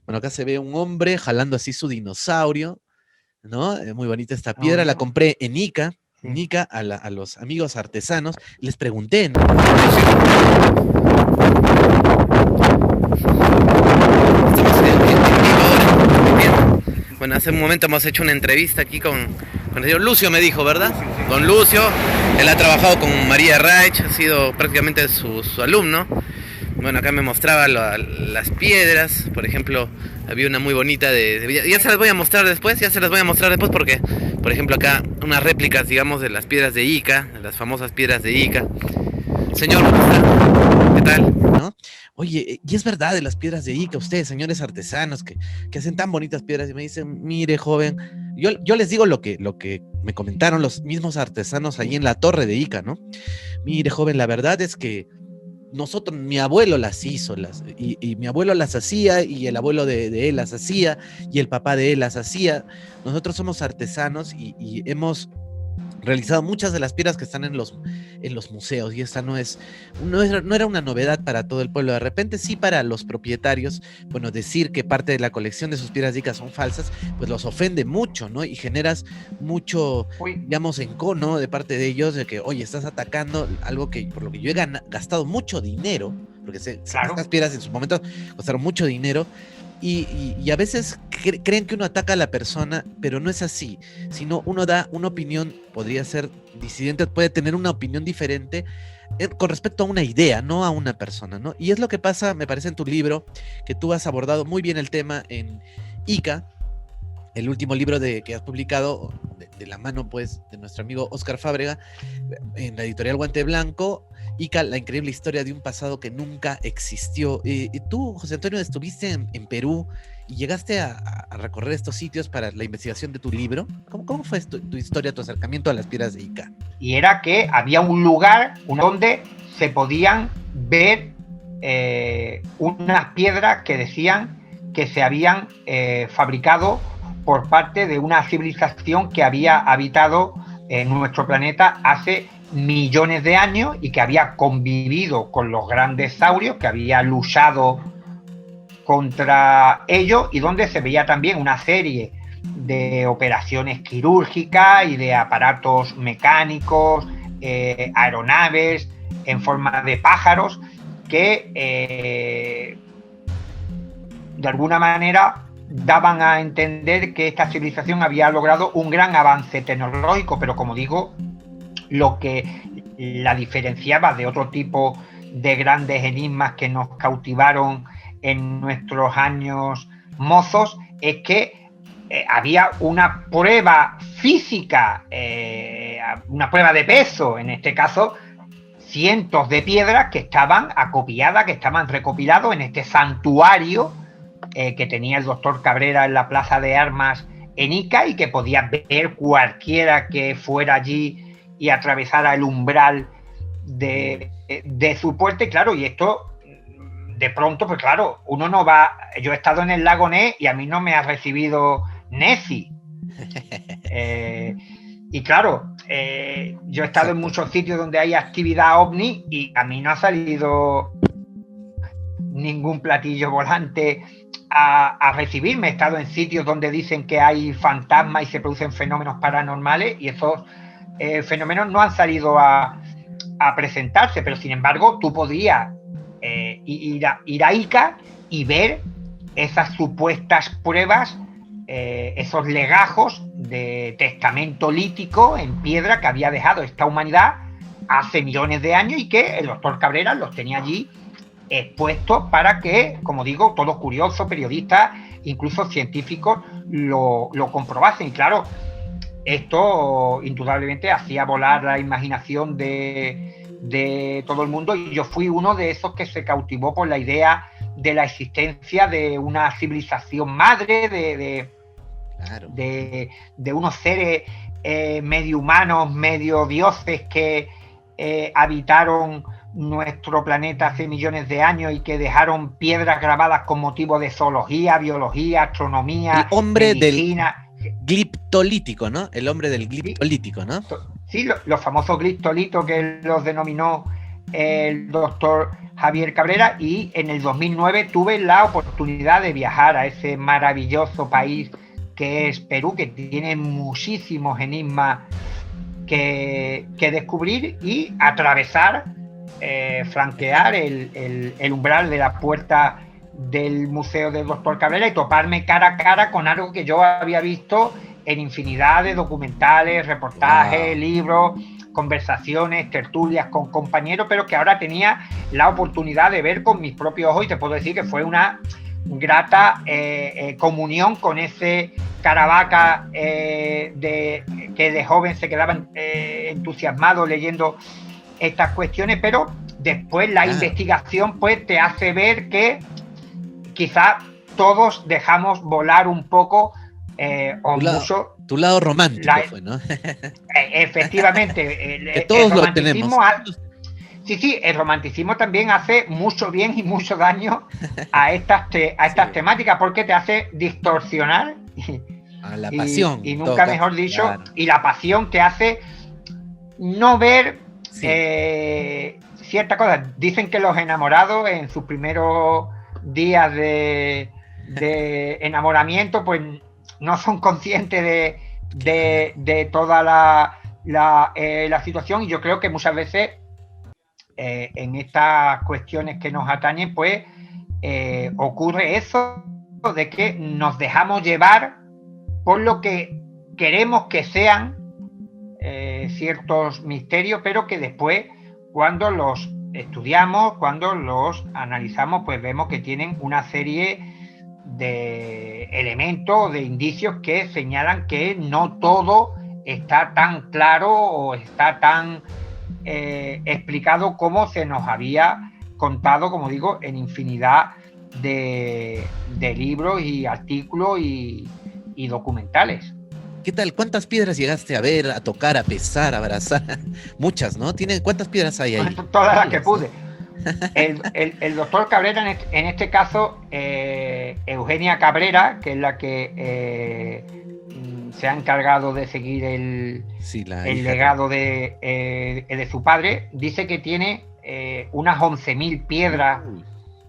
Bueno, acá se ve un hombre jalando así su dinosaurio, ¿no? Muy bonita esta Oh, piedra, la no. compré en Ica. En Sí. Ica a los amigos artesanos, les pregunté, ¿no? Estamos en vivo ahora. Bien. Bueno, hace un momento hemos hecho una entrevista aquí con el señor Lucio, me dijo, ¿verdad? Lucio, sí. Don Lucio, él ha trabajado con María Reich, ha sido prácticamente su alumno. Bueno, acá me mostraba las piedras, por ejemplo, había una muy bonita ya se las voy a mostrar después, porque, por ejemplo, acá unas réplicas, digamos, de las piedras de Ica, de las famosas piedras de Ica. Señor, ¿qué tal? ¿No? Oye, y es verdad de las piedras de Ica, ustedes, señores artesanos, que hacen tan bonitas piedras, y me dicen, mire, joven, yo les digo lo que me comentaron los mismos artesanos allí en la torre de Ica, ¿no? Mire, joven, la verdad es que mi abuelo las hizo, y mi abuelo las hacía, y el abuelo de él las hacía, y el papá de él las hacía. Nosotros somos artesanos y hemos realizado muchas de las piedras que están en los museos, y esta no era una novedad para todo el pueblo. De repente sí, para los propietarios, bueno, decir que parte de la colección de sus piedras dicas son falsas, pues los ofende mucho, ¿no? Y generas mucho, Uy, digamos, encono de parte de ellos, de que, oye, estás atacando algo que por lo que yo he gastado mucho dinero, porque claro. estas piedras en su momento costaron mucho dinero, y a veces creen que uno ataca a la persona, pero no es así, sino uno da una opinión, podría ser disidente, puede tener una opinión diferente con respecto a una idea, no a una persona, ¿no? Y es lo que pasa, me parece, en tu libro, que tú has abordado muy bien el tema en Ica, el último libro que has publicado de la mano, pues, de nuestro amigo Oscar Fábrega, en la editorial Guante Blanco, Ica, la increíble historia de un pasado que nunca existió. Y tú, José Antonio, estuviste en Perú y llegaste a recorrer estos sitios para la investigación de tu libro. ¿Cómo fue tu historia, tu acercamiento a las piedras de Ica? Y era que había un lugar donde se podían ver unas piedras que decían que se habían fabricado por parte de una civilización que había habitado en nuestro planeta hace millones de años y que había convivido con los grandes saurios, que había luchado contra ellos, y donde se veía también una serie de operaciones quirúrgicas y de aparatos mecánicos, aeronaves en forma de pájaros que de alguna manera daban a entender que esta civilización había logrado un gran avance tecnológico, pero como digo, lo que la diferenciaba de otro tipo de grandes enigmas que nos cautivaron en nuestros años mozos es que había una prueba física, una prueba de peso, en este caso cientos de piedras que estaban acopiadas, que estaban recopilados en este santuario que tenía el doctor Cabrera en la Plaza de Armas en Ica, y que podía ver cualquiera que fuera allí y atravesara el umbral de su puerta. Y claro, y esto de pronto, pues claro, uno no va. Yo he estado en el lago Ness y a mí no me ha recibido Nessie. Y claro, yo he estado en Exacto. muchos sitios donde hay actividad ovni y a mí no ha salido ningún platillo volante a recibirme. He estado en sitios donde dicen que hay fantasmas y se producen fenómenos paranormales, y esos fenómenos no han salido a presentarse, pero sin embargo tú podías ir a Ica y ver esas supuestas pruebas, esos legajos de testamento lítico en piedra que había dejado esta humanidad hace millones de años, y que el doctor Cabrera los tenía allí expuestos para que, como digo, todos curiosos, periodistas, incluso científicos lo comprobasen. Y claro, esto indudablemente hacía volar la imaginación de todo el mundo, y yo fui uno de esos que se cautivó por la idea de la existencia de una civilización madre, Claro. de unos seres medio humanos, medio dioses que habitaron nuestro planeta hace millones de años y que dejaron piedras grabadas con motivo de zoología, biología, El astronomía, hombre del medicina. gliptolítico, ¿no? El hombre del Sí, gliptolítico, ¿no? sí, los famosos gliptolitos que los denominó el doctor Javier Cabrera, y en el 2009 tuve la oportunidad de viajar a ese maravilloso país que es Perú, que tiene muchísimos enigmas que descubrir, y atravesar, flanquear el umbral de la puerta del Museo del Doctor Cabrera y toparme cara a cara con algo que yo había visto en infinidad de documentales, reportajes, libros, conversaciones, tertulias con compañeros, pero que ahora tenía la oportunidad de ver con mis propios ojos, y te puedo decir que fue una grata comunión con ese Caravaca, que de joven se quedaban entusiasmados leyendo estas cuestiones, pero después la investigación pues te hace ver que quizás todos dejamos volar un poco tu lado romántico fue, ¿no? Efectivamente, que todos lo tenemos. Sí, el romanticismo también hace mucho bien y mucho daño a estas temáticas, porque te hace distorsionar a la pasión, y nunca mejor dicho, claro. Y la pasión te hace no ver ciertas cosas. Dicen que los enamorados en sus primeros días de enamoramiento pues no son conscientes de toda la situación, y yo creo que muchas veces en estas cuestiones que nos atañen pues ocurre eso, de que nos dejamos llevar por lo que queremos que sean ciertos misterios, pero que después, cuando los estudiamos, cuando los analizamos, pues vemos que tienen una serie de elementos, de indicios que señalan que no todo está tan claro o está tan explicado como se nos había contado, como digo, en infinidad de libros y artículos y documentales. ¿Qué tal? ¿Cuántas piedras llegaste a ver, a tocar, a pesar, a abrazar? Muchas, ¿no? ¿Cuántas piedras hay ahí? Todas las que pude. El doctor Cabrera, en este caso, Eugenia Cabrera, que es la que se ha encargado de seguir el legado de su padre, dice que tiene unas 11.000 piedras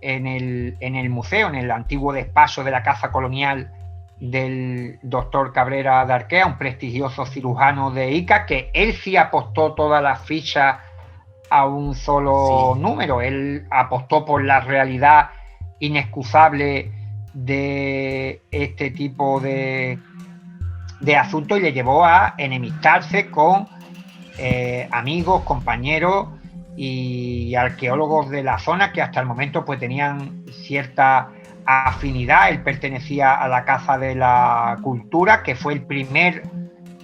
en el museo, en el antiguo despacho de la Casa Colonial del doctor Cabrera de Arquea, un prestigioso cirujano de Ica, que él sí apostó todas las fichas a un solo número. Él apostó por la realidad inexcusable de este tipo de asuntos, y le llevó a enemistarse con amigos, compañeros y arqueólogos de la zona que hasta el momento pues tenían cierta afinidad. Él pertenecía a la Casa de la Cultura, que fue el primer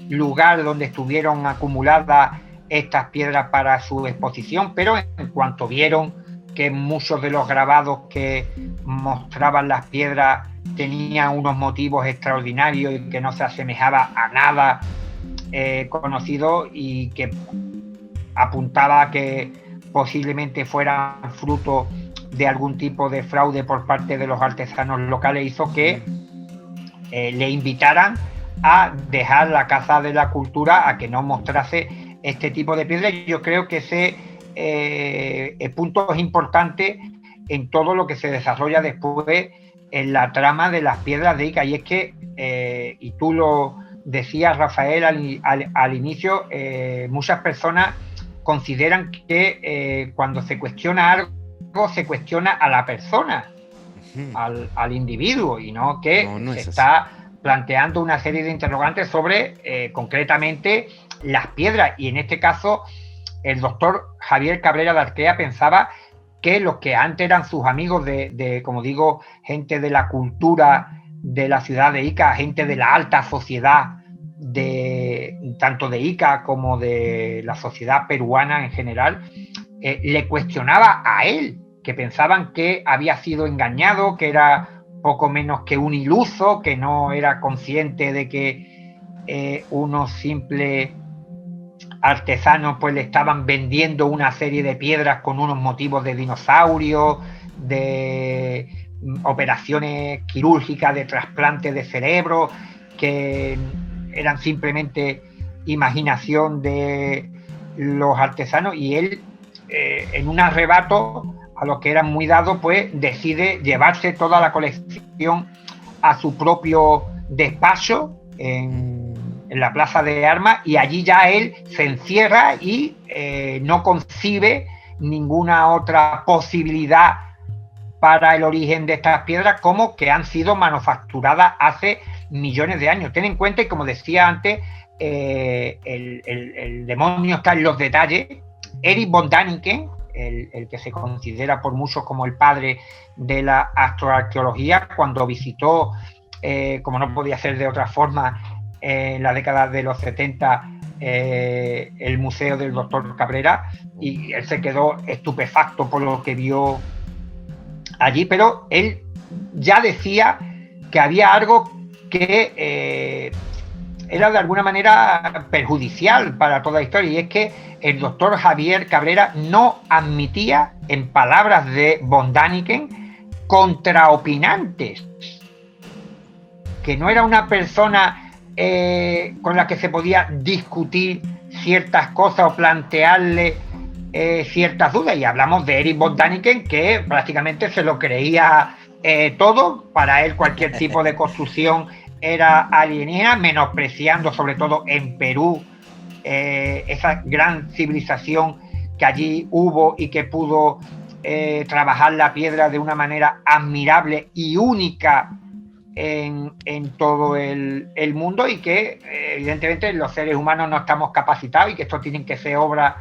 lugar donde estuvieron acumuladas estas piedras para su exposición, pero en cuanto vieron que muchos de los grabados que mostraban las piedras tenían unos motivos extraordinarios y que no se asemejaba a nada conocido, y que apuntaba a que posiblemente fueran fruto de algún tipo de fraude por parte de los artesanos locales, hizo que le invitaran a dejar la Casa de la Cultura, a que no mostrase este tipo de piedras. Yo creo que ese punto es importante en todo lo que se desarrolla después en la trama de las piedras de Ica, y es que, y tú lo decías, Rafael, al inicio, muchas personas consideran que cuando se cuestiona algo, se cuestiona a la persona, al individuo, y no que se está planteando una serie de interrogantes sobre concretamente las piedras. Y en este caso el doctor Javier Cabrera de Arquea pensaba que los que antes eran sus amigos de como digo, gente de la cultura de la ciudad de Ica, gente de la alta sociedad tanto de Ica como de la sociedad peruana en general, le cuestionaba a él, que pensaban que había sido engañado, que era poco menos que un iluso, que no era consciente de que unos simples artesanos pues le estaban vendiendo una serie de piedras con unos motivos de dinosaurios, de operaciones quirúrgicas, de trasplante de cerebro, que eran simplemente imaginación de los artesanos. Y él en un arrebato, a los que eran muy dados, pues decide llevarse toda la colección a su propio despacho en la Plaza de Armas, y allí ya él se encierra y no concibe ninguna otra posibilidad para el origen de estas piedras como que han sido manufacturadas hace millones de años. Ten en cuenta, y como decía antes, el demonio está en los detalles. Erich von Däniken, el que se considera por muchos como el padre de la astroarqueología, cuando visitó, como no podía ser de otra forma, en la década de los 70, el museo del doctor Cabrera, y él se quedó estupefacto por lo que vio allí, pero él ya decía que había algo que era de alguna manera perjudicial para toda la historia, y es que el doctor Javier Cabrera no admitía, en palabras de von Däniken, contraopinantes, que no era una persona con la que se podía discutir ciertas cosas o plantearle ciertas dudas. Y hablamos de Erich von Däniken, que prácticamente se lo creía todo. Para él cualquier tipo de construcción era alienígena, menospreciando sobre todo en Perú esa gran civilización que allí hubo y que pudo trabajar la piedra de una manera admirable y única en todo el mundo, y que evidentemente los seres humanos no estamos capacitados, y que esto tienen que ser obra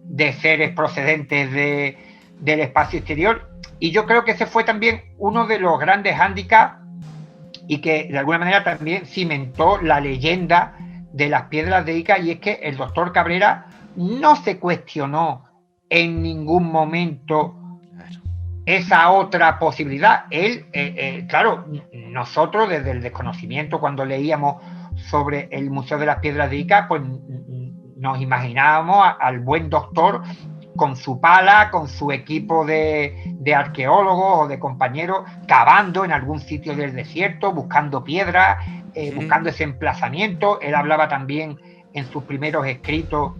de seres procedentes del espacio exterior. Y yo creo que ese fue también uno de los grandes hándicaps, y que de alguna manera también cimentó la leyenda de las piedras de Ica, y es que el doctor Cabrera no se cuestionó en ningún momento esa otra posibilidad. Él, claro, nosotros desde el desconocimiento, cuando leíamos sobre el Museo de las Piedras de Ica, pues nos imaginábamos al buen doctor con su pala, con su equipo de arqueólogos o de compañeros, cavando en algún sitio del desierto, buscando piedras, buscando ese emplazamiento. Él hablaba también en sus primeros escritos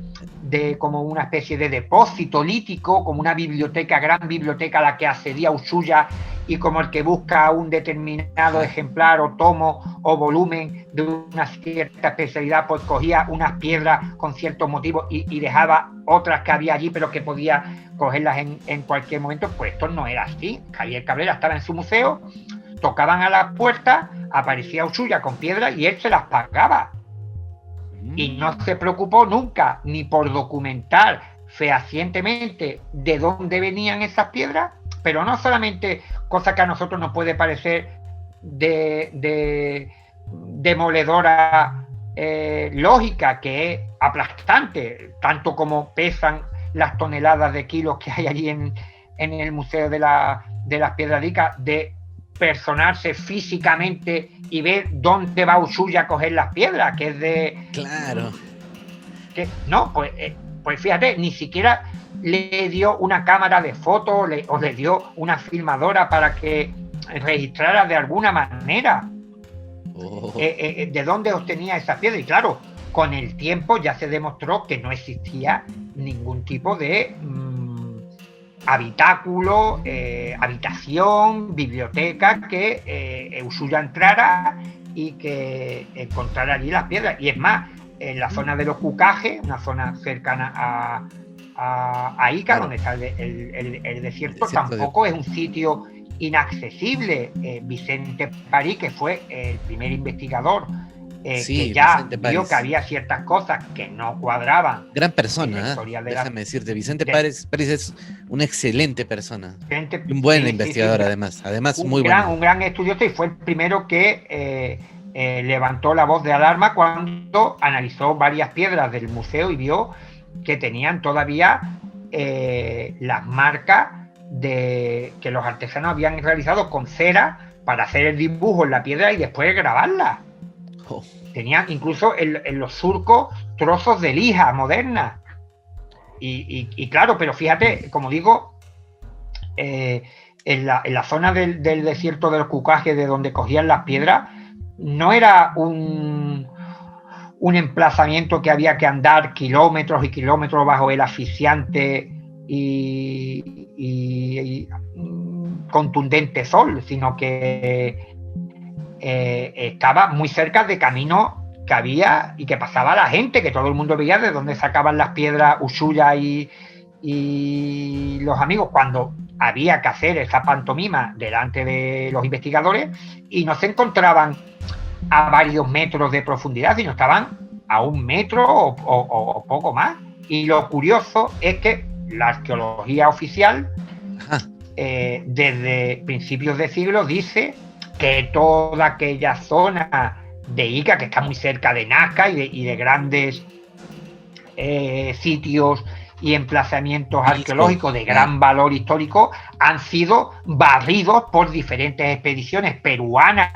de como una especie de depósito lítico, como una biblioteca, gran biblioteca a la que accedía Ushuaia, y como el que busca un determinado ejemplar o tomo o volumen de una cierta especialidad, pues cogía unas piedras con ciertos motivos y dejaba otras que había allí, pero que podía cogerlas en cualquier momento. Pues esto no era así. Javier Cabrera estaba en su museo, tocaban a la puerta, aparecía Ushuaia con piedras y él se las pagaba. Y no se preocupó nunca ni por documentar fehacientemente de dónde venían esas piedras, pero no solamente, cosa que a nosotros nos puede parecer de demoledora lógica, que es aplastante, tanto como pesan las toneladas de kilos que hay allí en el Museo de las Piedras de Ica, de personarse físicamente y ver dónde va Ushuaia a coger las piedras, que es de... Claro. Que, no, pues fíjate, ni siquiera le dio una cámara de fotos o le dio una filmadora para que registrara de alguna manera de dónde obtenía esas piedras. Y claro, con el tiempo ya se demostró que no existía ningún tipo de habitáculo, habitación, biblioteca que Ushuaia entrara y que encontrara allí las piedras. Y es más, en la zona de los Cucajes, una zona cercana a Ica, claro, donde está el desierto, tampoco es un sitio inaccesible. Vicente París, que fue el primer investigador que ya vio que había ciertas cosas que no cuadraban. Gran persona, déjame decirte, Vicente París es una excelente persona. Un buen investigador, además muy bueno. Un gran estudioso, y fue el primero que levantó la voz de alarma cuando analizó varias piedras del museo y vio que tenían todavía las marcas de que los artesanos habían realizado con cera para hacer el dibujo en la piedra y después grabarla. Tenían incluso en los surcos trozos de lija moderna. Y claro, pero fíjate, como digo, en la zona del desierto de los Cucajes, de donde cogían las piedras, no era un emplazamiento que había que andar kilómetros y kilómetros bajo el asfixiante contundente sol, sino que estaba muy cerca de caminos que había y que pasaba la gente, que todo el mundo veía de dónde sacaban las piedras Ushuaia y los amigos cuando había que hacer esa pantomima delante de los investigadores, y no se encontraban a varios metros de profundidad, sino estaban a 1 metro o poco más. Y lo curioso es que la arqueología oficial desde principios de siglo dice que toda aquella zona de Ica, que está muy cerca de Nazca y de grandes sitios y emplazamientos arqueológicos de gran valor histórico, han sido barridos por diferentes expediciones peruanas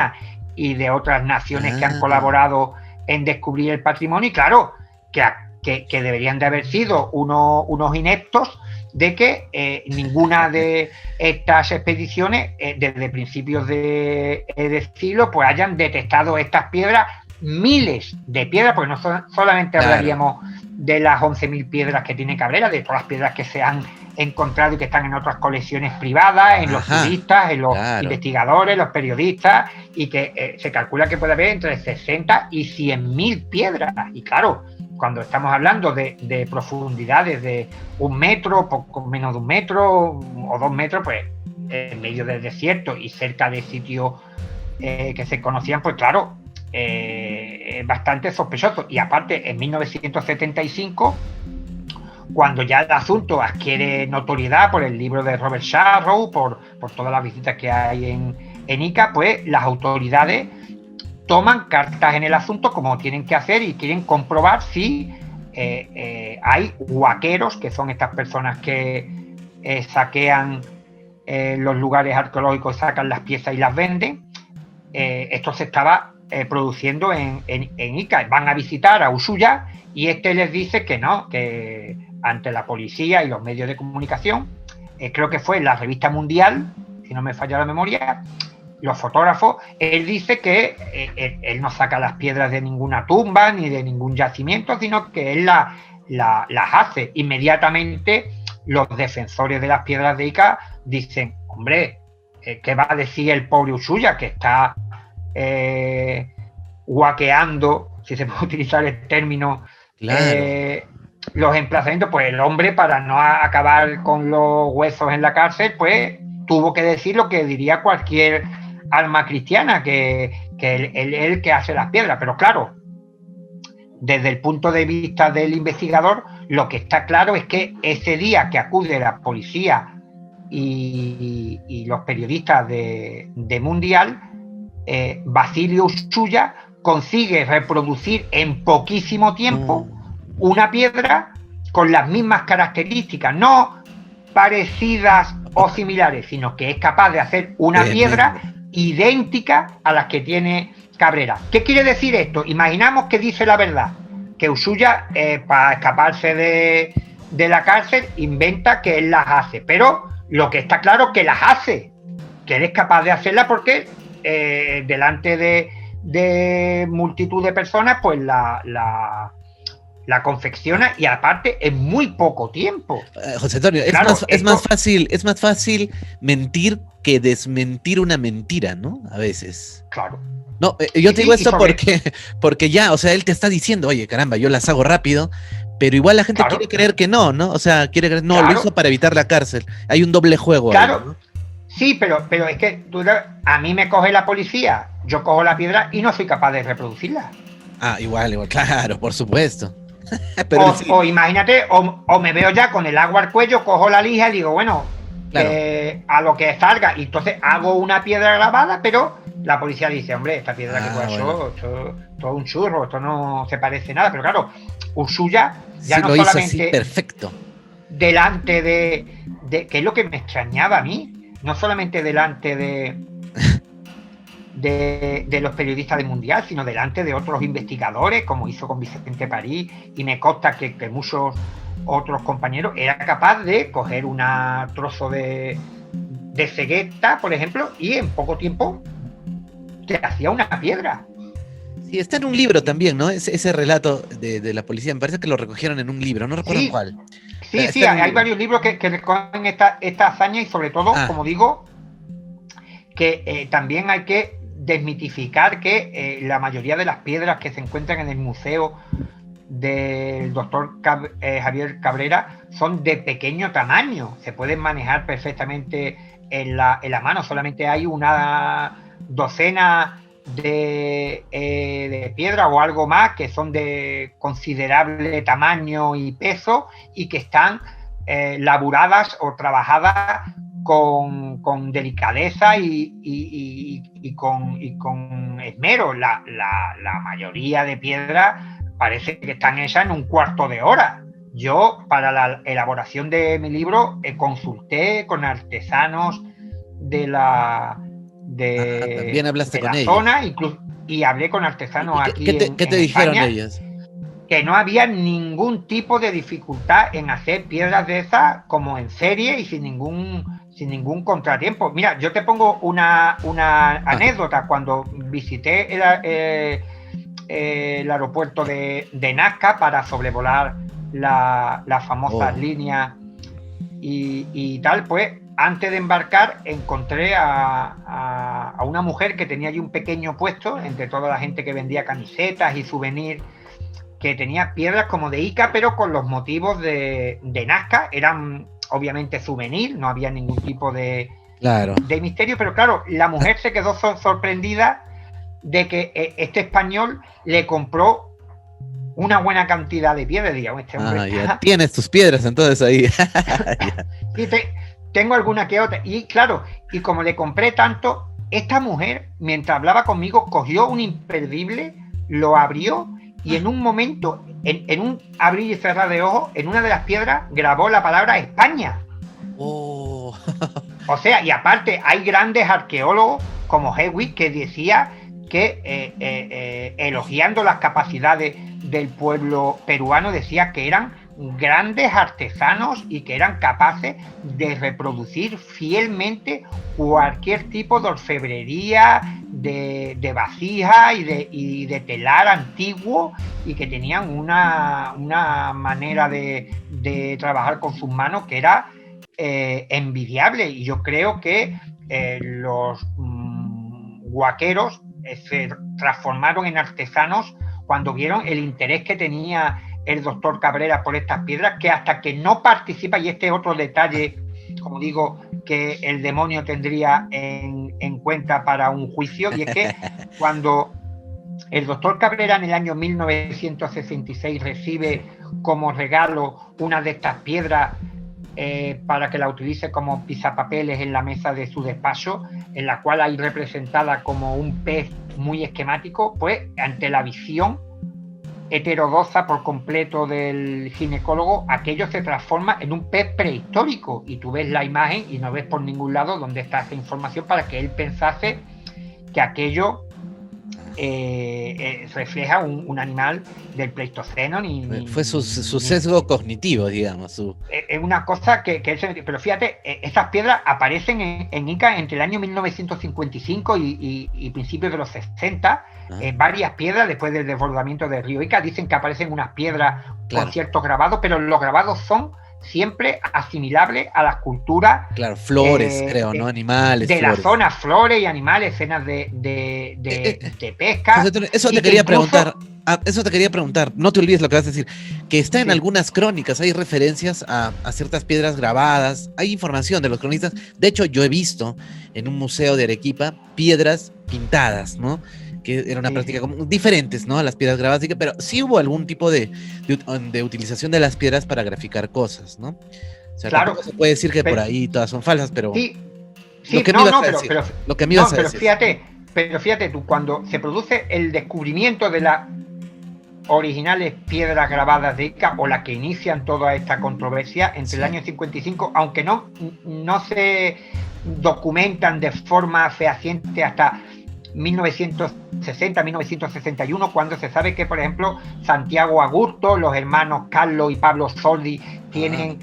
y de otras naciones que han colaborado en descubrir el patrimonio. Y claro, que deberían de haber sido unos ineptos de que ninguna de estas expediciones desde principios de siglo pues hayan detectado estas piedras, miles de piedras, porque no solamente hablaríamos de las 11.000 piedras que tiene Cabrera, de todas las piedras que se han encontrado y que están en otras colecciones privadas, en los turistas, en los investigadores, los periodistas, y que se calcula que puede haber entre 60 y 100.000 piedras. Y claro, cuando estamos hablando de profundidades de 1 metro, poco menos de 1 metro o 2 metros, pues en medio del desierto y cerca de sitios que se conocían, pues claro, bastante sospechoso. Y aparte, en 1975, cuando ya el asunto adquiere notoriedad por el libro de Robert Sharrow, por todas las visitas que hay en Ica, pues las autoridades toman cartas en el asunto, como tienen que hacer, y quieren comprobar si hay huaqueros, que son estas personas que saquean los lugares arqueológicos, sacan las piezas y las venden. Esto se estaba produciendo en Ica. Van a visitar a Ushuaia y les dice que no, que ante la policía y los medios de comunicación, creo que fue en la revista Mundial, si no me falla la memoria, los fotógrafos, él dice que él no saca las piedras de ninguna tumba ni de ningún yacimiento, sino que él las hace. Inmediatamente los defensores de las piedras de Ica dicen, hombre, ¿qué va a decir el pobre Ushuaia, que está guaqueando, si se puede utilizar el término, los emplazamientos? Pues el hombre, para no acabar con los huesos en la cárcel, pues tuvo que decir lo que diría cualquier alma cristiana, que él que hace las piedras. Pero claro, desde el punto de vista del investigador, lo que está claro es que ese día que acude la policía y los periodistas de Mundial, Basilio Ushuaia consigue reproducir en poquísimo tiempo una piedra con las mismas características, no parecidas o similares, sino que es capaz de hacer una piedra idéntica a las que tiene Cabrera. ¿Qué quiere decir esto? Imaginamos que dice la verdad, que Ushuaia, para escaparse de la cárcel, inventa que él las hace, pero lo que está claro es que las hace, que él es capaz de hacerlas porque delante de multitud de personas, pues la confecciona, y aparte en muy poco tiempo. José Antonio, claro, es más fácil mentir que desmentir una mentira, ¿no? A veces. Claro. No, yo te digo esto porque ya, o sea, él te está diciendo, oye, caramba, yo las hago rápido, pero igual la gente quiere creer que no, ¿no? O sea, quiere creer, no, lo hizo para evitar la cárcel. Hay un doble juego. Claro, ahí, ¿no? Sí, pero es que a mí me coge la policía, yo cojo la piedra y no soy capaz de reproducirla. Ah, igual, claro, por supuesto. Pero o imagínate, o me veo ya con el agua al cuello, cojo la lija y digo, bueno, claro, a lo que salga, y entonces hago una piedra grabada, pero la policía dice, hombre, esta piedra que puede esto es un churro, esto no se parece nada. Pero claro, Ushuaia ya no solamente hizo así, perfecto, delante de que es lo que me extrañaba a mí, no solamente delante de los periodistas de Mundial, sino delante de otros investigadores, como hizo con Vicente París, y me consta que muchos otros compañeros, era capaz de coger un trozo de cegueta, por ejemplo, y en poco tiempo te hacía una piedra. Sí, está en un libro también, ¿no? Ese relato de la policía, me parece que lo recogieron en un libro, no recuerdo cuál. Sí, hay varios libros que recogen esta hazaña y sobre todo, como digo, que también hay que desmitificar que la mayoría de las piedras que se encuentran en el museo del doctor Javier Cabrera son de pequeño tamaño, se pueden manejar perfectamente en la mano, solamente hay una docena de piedra o algo más que son de considerable tamaño y peso y que están laburadas o trabajadas con delicadeza y con esmero. La mayoría de piedras parece que están hechas en un cuarto de hora. Yo, para la elaboración de mi libro, consulté con artesanos de la también hablaste con la ellos. Zona, incluso, y hablé con artesanos aquí ¿Qué te dijeron España, ellos? que no había ningún tipo de dificultad en hacer piedras de esas como en serie y sin ningún contratiempo. Mira, yo te pongo una anécdota. Cuando visité el aeropuerto de Nazca para sobrevolar las famosas líneas y tal, pues antes de embarcar encontré a una mujer que tenía allí un pequeño puesto entre toda la gente que vendía camisetas y souvenirs, que tenía piedras como de Ica, pero con los motivos de Nazca. Eran obviamente souvenir, no había ningún tipo de misterio, pero claro, la mujer se quedó sorprendida de que este español le compró una buena cantidad de piedras, digamos. Este hombre ya tienes tus piedras entonces ahí. Sí, tengo alguna que otra. Y claro, y como le compré tanto, esta mujer, mientras hablaba conmigo, cogió un imperdible, lo abrió y en un momento, en un abrir y cerrar de ojos, en una de las piedras grabó la palabra España. O sea, y aparte hay grandes arqueólogos como Hewitt que decía que elogiando las capacidades del pueblo peruano, decía que eran grandes artesanos y que eran capaces de reproducir fielmente cualquier tipo de orfebrería, de vasija y de telar antiguo, y que tenían una manera de trabajar con sus manos que era envidiable. Y yo creo que los huaqueros se transformaron en artesanos cuando vieron el interés que tenía el doctor Cabrera por estas piedras, que hasta que no participa, y este otro detalle, como digo, que el demonio tendría en cuenta para un juicio, y es que cuando el doctor Cabrera en el año 1966 recibe como regalo una de estas piedras para que la utilice como pisapapeles en la mesa de su despacho, en la cual hay representada como un pez muy esquemático, pues ante la visión heterodoxa por completo del ginecólogo, aquello se transforma en un pez prehistórico, y tú ves la imagen y no ves por ningún lado dónde está esa información para que él pensase que aquello refleja un animal del Pleistoceno. Fue su sesgo cognitivo, digamos. Es una cosa que él se metió. Pero fíjate, estas piedras aparecen en Ica entre el año 1955 y principios de los 60. Varias piedras después del desbordamiento del río Ica. Dicen que aparecen unas piedras con ciertos grabados, pero los grabados son siempre asimilables a las culturas. Claro, flores, creo, ¿no? Animales. De flores. La zona, flores y animales, escenas de pesca. Eso te quería preguntar. Eso te quería preguntar. No te olvides lo que vas a decir. Que está en algunas crónicas, hay referencias a ciertas piedras grabadas. Hay información de los cronistas. De hecho, yo he visto en un museo de Arequipa piedras pintadas, ¿no? Que era una práctica como diferentes, ¿no? A las piedras grabadas, pero sí hubo algún tipo de utilización de las piedras para graficar cosas, ¿no? O sea, claro, se puede decir que por ahí todas son falsas, pero lo que me ibas a decir. Pero fíjate tú, cuando se produce el descubrimiento de las originales piedras grabadas de Ica, o las que inician toda esta controversia entre el año 55, aunque no se documentan de forma fehaciente hasta 1960, 1961, cuando se sabe que, por ejemplo, Santiago Agurto, los hermanos Carlos y Pablo Soldi tienen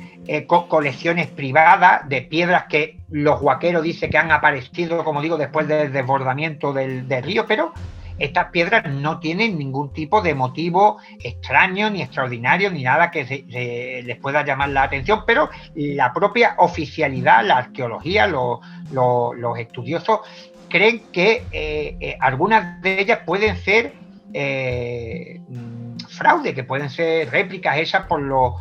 colecciones privadas de piedras que los huaqueros dicen que han aparecido, como digo, después del desbordamiento del río, pero estas piedras no tienen ningún tipo de motivo extraño, ni extraordinario, ni nada que les pueda llamar la atención, pero la propia oficialidad, la arqueología, los estudiosos creen que algunas de ellas pueden ser fraude, que pueden ser réplicas hechas por los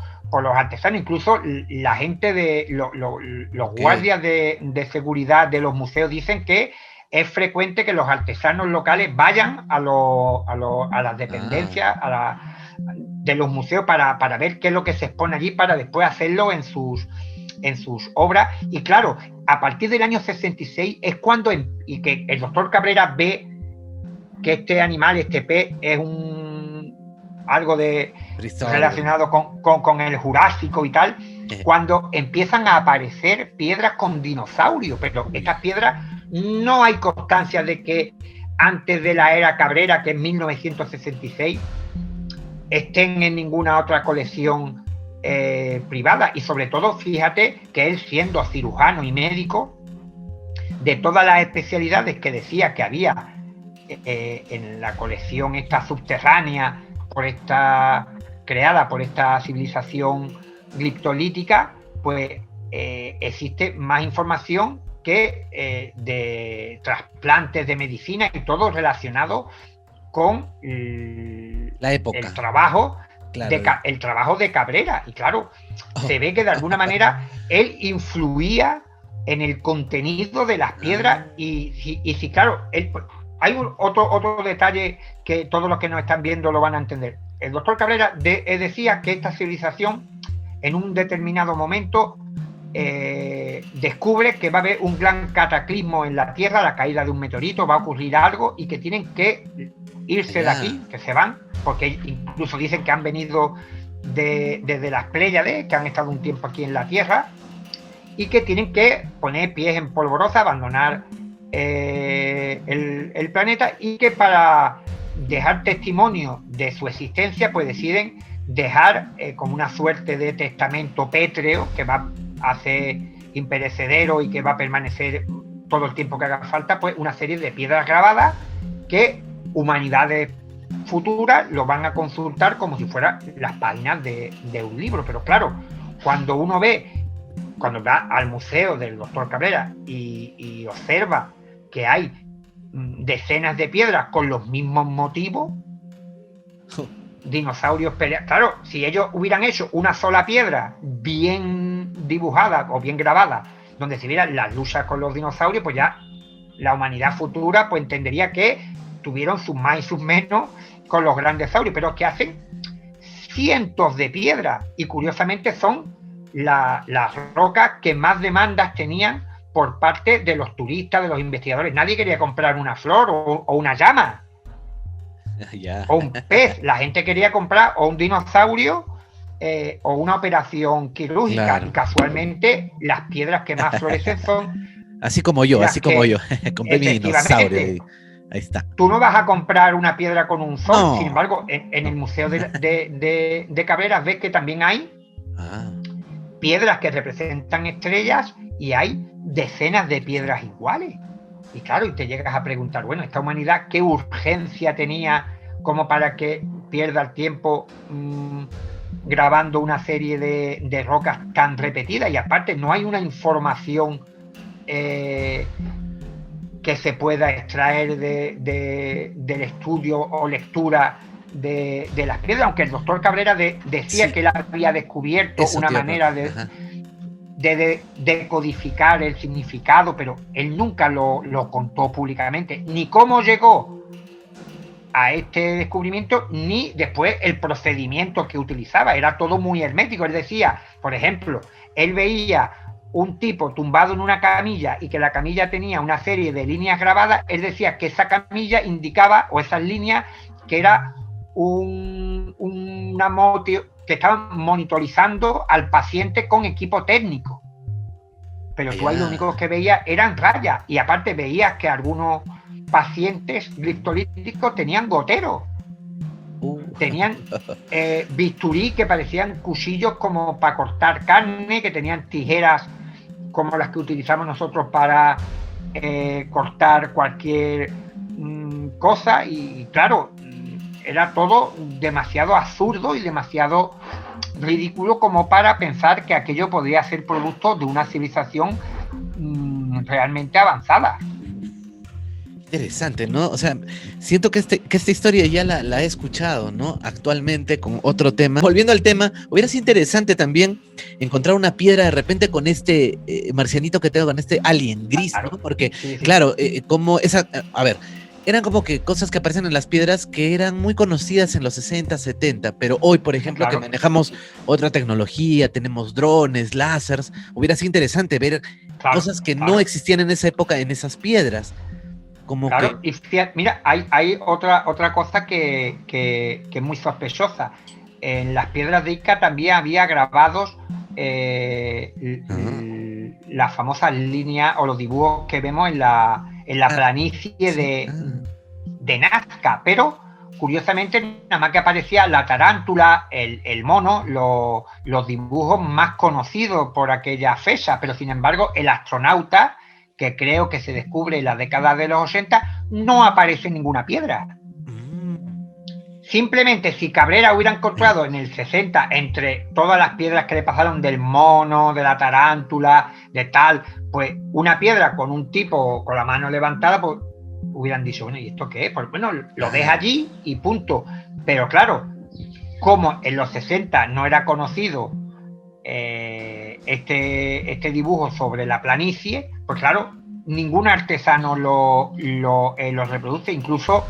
artesanos. Incluso la gente de los guardias de seguridad de los museos dicen que es frecuente que los artesanos locales vayan a las dependencias de los museos para ver qué es lo que se expone allí, para después hacerlo en sus obras. Y claro, a partir del año 66 es cuando y que el doctor Cabrera ve que este animal, este pez, es algo relacionado con el Jurásico y tal, cuando empiezan a aparecer piedras con dinosaurios, pero estas piedras no hay constancia de que antes de la era Cabrera, que es 1966, estén en ninguna otra colección privada. Y sobre todo, fíjate que él, siendo cirujano y médico, de todas las especialidades que decía que había en la colección esta subterránea, creada por esta civilización gliptolítica, pues existe más información que de trasplantes de medicina y todo relacionado con la época, el trabajo, claro, el trabajo de Cabrera. Y claro, se ve que de alguna manera él influía en el contenido de las piedras. Y sí, claro, hay otro detalle que todos los que nos están viendo lo van a entender. El doctor Cabrera decía que esta civilización en un determinado momento descubre que va a haber un gran cataclismo en la Tierra, la caída de un meteorito, va a ocurrir algo y que tienen que irse de aquí, que se van, porque incluso dicen que han venido desde las Pléyades, que han estado un tiempo aquí en la Tierra, y que tienen que poner pies en polvorosa, abandonar el planeta, y que para dejar testimonio de su existencia, pues deciden dejar como una suerte de testamento pétreo que va a ser imperecedero y que va a permanecer todo el tiempo que haga falta, pues una serie de piedras grabadas que humanidades futuras lo van a consultar como si fueran las páginas de un libro. Pero claro, cuando va al museo del doctor Cabrera y observa que hay decenas de piedras con los mismos motivos, dinosaurios peleando. Claro, si ellos hubieran hecho una sola piedra bien dibujada o bien grabada, donde se vieran las luchas con los dinosaurios, pues ya la humanidad futura pues entendería que tuvieron sus más y sus menos con los grandes dinosaurios, pero que hacen cientos de piedras, y curiosamente son las rocas que más demandas tenían por parte de los turistas, de los investigadores. Nadie quería comprar una flor o una llama. O un pez. La gente quería comprar o un dinosaurio o una operación quirúrgica. Claro. Y casualmente las piedras que más florecen son así como yo compré mi dinosaurio. Ahí está. Tú no vas a comprar una piedra con un sol. No. Sin embargo, en el Museo de Cabrera ves que también hay piedras que representan estrellas, y hay decenas de piedras iguales. Y claro, y te llegas a preguntar, bueno, esta humanidad, ¿qué urgencia tenía como para que pierda el tiempo grabando una serie de rocas tan repetidas? Y aparte no hay una información que se pueda extraer del estudio o lectura de las piedras, aunque el doctor Cabrera decía que él había descubierto una manera de codificar el significado, pero él nunca lo contó públicamente, ni cómo llegó a este descubrimiento, ni después el procedimiento que utilizaba. Era todo muy hermético. Él decía, por ejemplo, él veía un tipo tumbado en una camilla y que la camilla tenía una serie de líneas grabadas. Él decía que esa camilla indicaba, o esas líneas, que era una moto que estaban monitorizando al paciente con equipo técnico. Pero tú ahí lo único que veías eran rayas, y aparte veías que algunos pacientes gliptolíticos tenían goteros, tenían bisturí que parecían cuchillos como para cortar carne, que tenían tijeras como las que utilizamos nosotros para cortar cualquier cosas y claro, era todo demasiado absurdo y demasiado ridículo como para pensar que aquello podría ser producto de una civilización realmente avanzada. Interesante, ¿no? O sea, siento que esta historia ya la he escuchado, ¿no? Actualmente con otro tema. Volviendo al tema, hubiera sido interesante también encontrar una piedra de repente con este marcianito que tengo, con este alien gris, Claro. ¿no? Porque, Sí. claro, como esa, a ver, eran como que cosas que aparecen en las piedras que eran muy conocidas en los 60, 70, pero hoy, por ejemplo, Claro. que manejamos otra tecnología, tenemos drones, láseres, hubiera sido interesante ver cosas que no existían en esa época en esas piedras. Como claro, que... y fíjate, mira, hay otra cosa que es muy sospechosa. En las piedras de Ica también había grabados las famosas líneas o los dibujos que vemos en la planicie de Nazca, pero curiosamente nada más que aparecía la tarántula, el mono, los dibujos más conocidos por aquella fecha, pero sin embargo el astronauta, que creo que se descubre en la década de los 80, no aparece en ninguna piedra. Simplemente si Cabrera hubiera encontrado en el 60, entre todas las piedras que le pasaron del mono, de la tarántula, de tal, pues una piedra con un tipo con la mano levantada, pues hubieran dicho, bueno, ¿y esto qué es? Pues bueno, lo deja allí y punto. Pero claro, como en los 60 no era conocido este dibujo sobre la planicie, pues claro, ningún artesano lo reproduce, incluso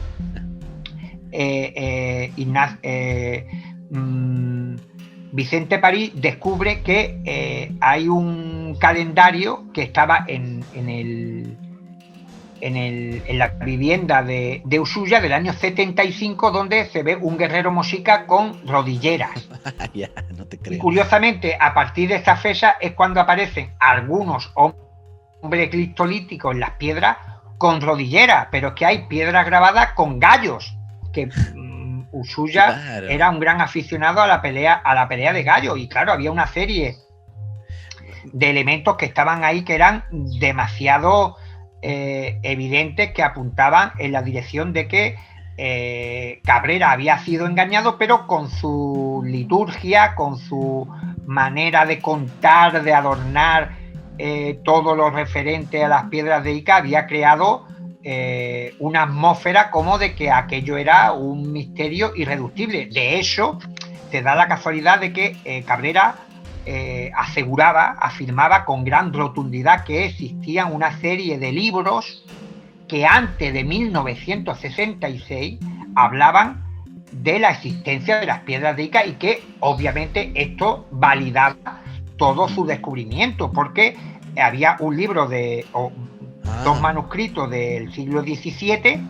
Vicente París descubre que hay un calendario que estaba en la vivienda de Ushuaia del año 75, donde se ve un guerrero mochica con rodilleras. Ya, no te creo. Y curiosamente, a partir de esta fecha es cuando aparecen algunos hombres cristolíticos en las piedras con rodilleras, pero es que hay piedras grabadas con gallos, que Ushuaia era un gran aficionado a la pelea de gallos, y claro, había una serie de elementos que estaban ahí que eran demasiado evidentes, que apuntaban en la dirección de que Cabrera había sido engañado, pero con su liturgia, con su manera de contar, de adornar todo lo referente a las piedras de Ica, había creado una atmósfera como de que aquello era un misterio irreductible. De hecho, se da la casualidad de que Cabrera afirmaba con gran rotundidad que existían una serie de libros que antes de 1966 hablaban de la existencia de las piedras de Ica, y que obviamente esto validaba todo su descubrimiento, porque había un libro dos manuscritos del siglo XVII.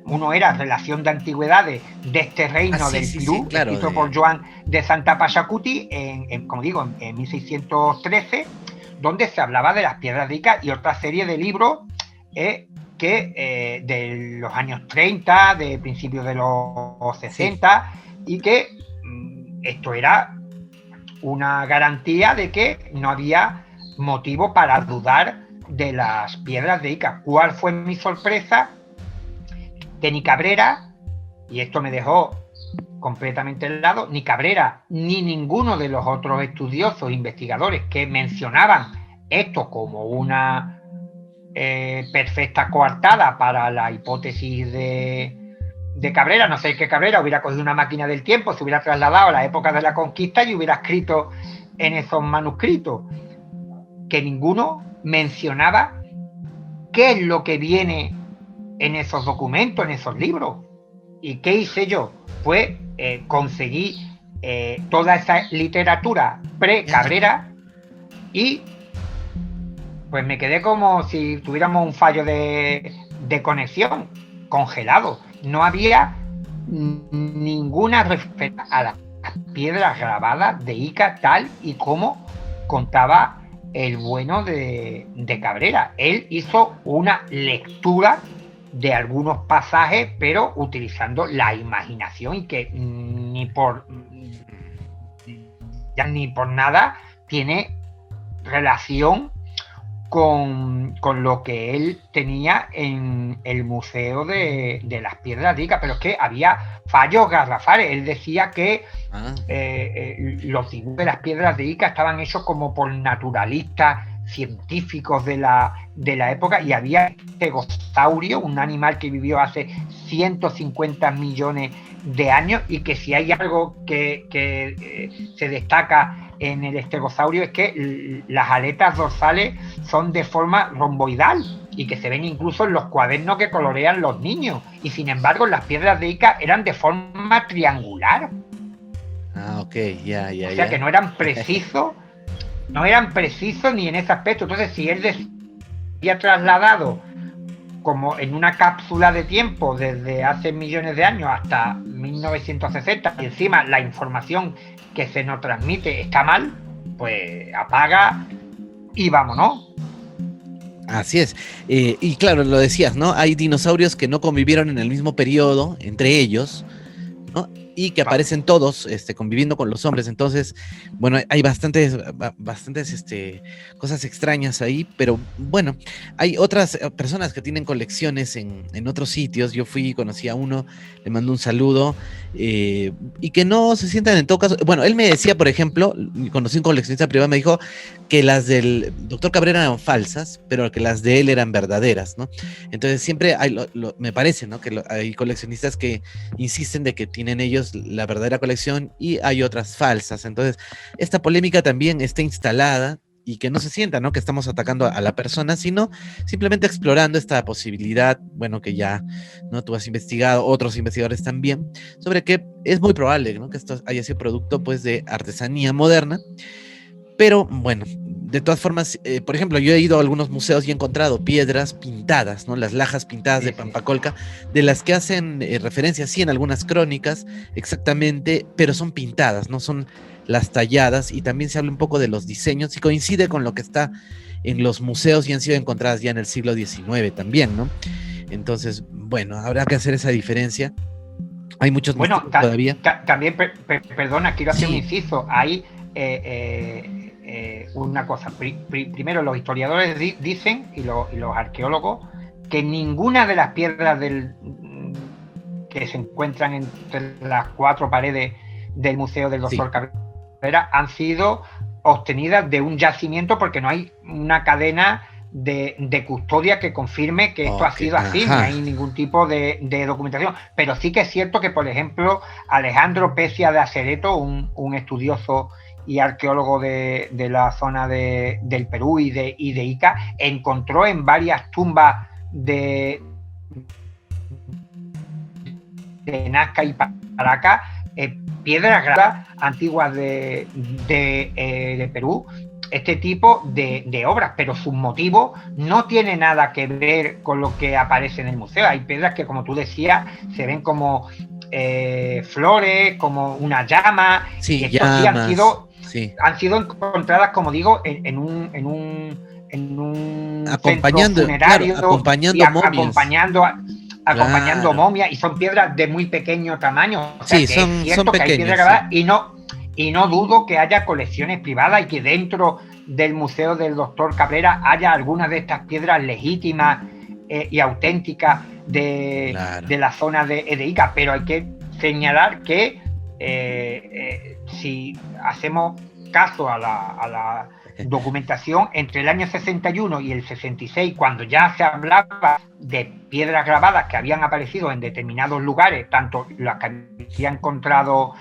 Uno era Relación de Antigüedades de este reino del Perú, claro, escrito por Joan de Santa Pachacuti, como digo, en 1613, donde se hablaba de las piedras de Ica, y otra serie de libros que de los años 30, de principios de los 60, y que esto era una garantía de que no había motivo para dudar de las piedras de Ica. ¿Cuál fue mi sorpresa? Que ni Cabrera, y esto me dejó completamente helado, ni Cabrera ni ninguno de los otros estudiosos, investigadores que mencionaban esto como una perfecta coartada para la hipótesis de Cabrera, no sé, que Cabrera hubiera cogido una máquina del tiempo, se hubiera trasladado a la época de la conquista y hubiera escrito en esos manuscritos, que ninguno mencionaba qué es lo que viene en esos documentos, en esos libros. ¿Y qué hice yo? Pues conseguí toda esa literatura pre-Cabrera, y pues me quedé como si tuviéramos un fallo de conexión, congelado. No había ninguna referencia a las piedras grabadas de Ica tal y como contaba el bueno de Cabrera. Él hizo una lectura de algunos pasajes, pero utilizando la imaginación, y que ni por nada tiene relación con lo que él tenía en el Museo de las Piedras de Ica, pero es que había fallos garrafales. Él decía que los dibujos de las Piedras de Ica estaban hechos como por naturalistas científicos de la época, y había estegosaurio, un animal que vivió hace 150 millones de años, y que si hay algo que se destaca en el estegosaurio es que las aletas dorsales son de forma romboidal y que se ven incluso en los cuadernos que colorean los niños, y sin embargo las Piedras de Ica eran de forma triangular. Ok, ya. O sea que no eran precisos ni en ese aspecto. Entonces, si él había trasladado como en una cápsula de tiempo desde hace millones de años hasta 1960, y encima la información que se nos transmite está mal, pues apaga y vámonos. Así es. Y claro, lo decías, ¿no? Hay dinosaurios que no convivieron en el mismo periodo entre ellos, ¿no? Y que aparecen todos conviviendo con los hombres. Entonces, bueno, hay bastantes cosas extrañas ahí, pero bueno, hay otras personas que tienen colecciones en otros sitios. Yo fui y conocí a uno, le mando un saludo, y que no se sientan en todo caso. Bueno, él me decía, por ejemplo, conocí un coleccionista privado, me dijo que las del doctor Cabrera eran falsas, pero que las de él eran verdaderas, ¿no? Entonces siempre hay, me parece, ¿no? Que hay coleccionistas que insisten de que tienen ellos la verdadera colección y hay otras falsas. Entonces, esta polémica también está instalada, y que no se sienta, ¿no? Que estamos atacando a la persona, sino simplemente explorando esta posibilidad, bueno, que ya, ¿no? Tú has investigado, otros investigadores también, sobre que es muy probable, ¿no? Que esto haya sido producto, pues, de artesanía moderna. Pero, bueno, de todas formas, por ejemplo, yo he ido a algunos museos y he encontrado piedras pintadas, ¿no? Las lajas pintadas de Pampacolca, de las que hacen referencia, sí, en algunas crónicas, exactamente, pero son pintadas, no son las talladas, y también se habla un poco de los diseños, y coincide con lo que está en los museos y han sido encontradas ya en el siglo XIX también, ¿no? Entonces, bueno, habrá que hacer esa diferencia. Hay muchos misterios todavía. También, perdona, quiero hacer un inciso. Hay una cosa. Primero, los historiadores dicen, y los arqueólogos, que ninguna de las piedras que se encuentran entre las cuatro paredes del Museo del Doctor Cabrera han sido obtenidas de un yacimiento, porque no hay una cadena de custodia que confirme que esto ha sido así. No hay ningún tipo de documentación, pero sí que es cierto que, por ejemplo, Alejandro Pecia de Acereto, un estudioso y arqueólogo de la zona del Perú y de Ica, encontró en varias tumbas de Nazca y Paraca piedras grabadas antiguas de Perú, este tipo de obras, pero su motivo no tiene nada que ver con lo que aparece en el museo. Hay piedras que, como tú decías, se ven como flores, como una llama, sí, y estos han sido encontradas, como digo, en un acompañando, centro funerario, claro, acompañando momias, y son piedras de muy pequeño tamaño. O sea, sí, que son, es cierto son que pequeñas, hay piedras grabadas, y no dudo que haya colecciones privadas y que dentro del Museo del Doctor Cabrera haya algunas de estas piedras legítimas y auténticas de la zona de Ica. Pero hay que señalar que si hacemos caso a la documentación, entre el año 61 y el 66, cuando ya se hablaba de piedras grabadas que habían aparecido en determinados lugares, tanto las que había encontrado